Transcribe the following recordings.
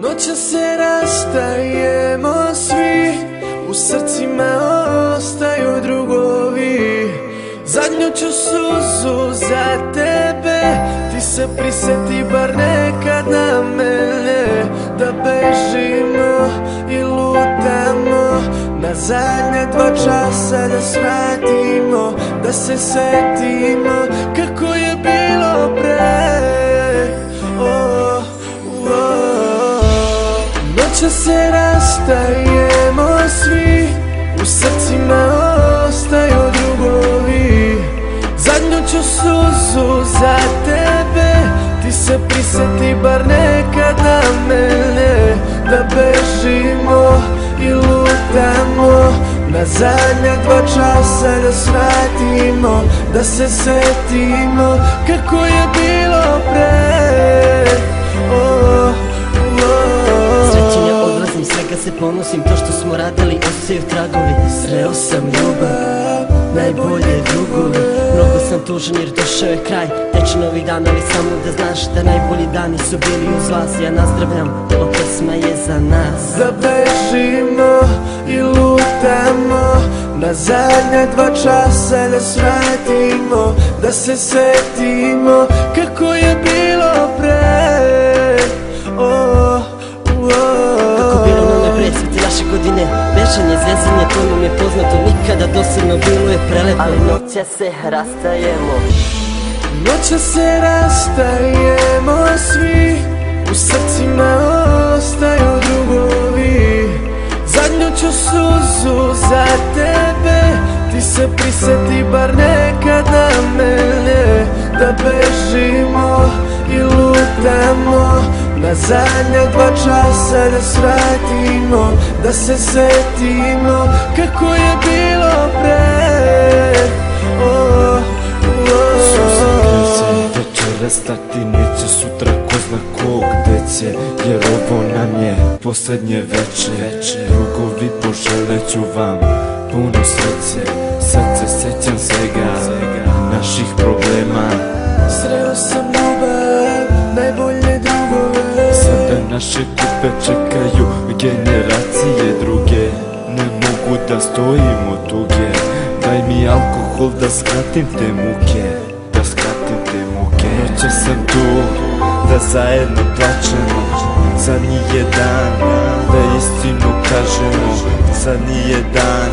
Noća se rastajemo svi, u srcima ostaju drugovi. Zadnju ću suzu za tebe, ti se prisjeti bar nekad na mene. Da bežimo i lutamo, na zadnje 2 časa da shvatimo, da se setimo kako je bilo pre. Noća se rastajemo svi, u srcima ostaju drugovi. Zadnju ću suzu za tebe, ti se prisjeti bar nekad na mene. Da bežimo i lutamo, na zadnja 2 časa da shvatimo, da se setimo kako je bilo pre. Svega se ponosim, to što smo radili ostaju tragovi. Sreo sam ljubav, najbolje drugove. Mnogo sam tužan jer došao je kraj, teče novi dan, ali samo da znaš da najbolji dani su bili uz vas. Ja nazdravljam, ova pesma je za nas. Da bežimo i lutamo, na zadnja 2 časa da shvatimo, da se setimo kako je bilo pre. Godine, bešanje, zezanje, to nam je poznato, nikada dosadno, bilo je prelepo. Ali noća se rastajemo. Noća se rastajemo svi, u srcima ostaju drugovi. Zadnju ću suzu za tebe, ti se prisjeti bar nekad na mene. Da bežimo i lutamo, na zadnja 2 časa da shvatimo, da se setimo kako je bilo pre. Suza večera stati neće, sutra ko zna ko gde će, jer ovo nam je poslednje veče. Drugovi, poželeću vam puno sreće, sad se sećam svega naših problema. Sreo sam ljubav, najbolje drugove. Sada naše kupe čekaju generacije druge, ne mogu da stojimo tuge. Daj mi alkohol da skratim te muke, da skratim te muke. Noće sam tu da zajedno plačemo, zadnji je dan da istinu kažemo. Zadnji je dan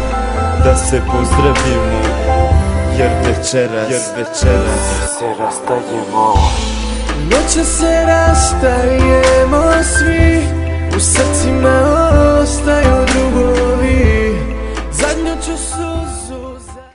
da se pozdravimo, jer večeras se rastajemo. Noća se rastajemo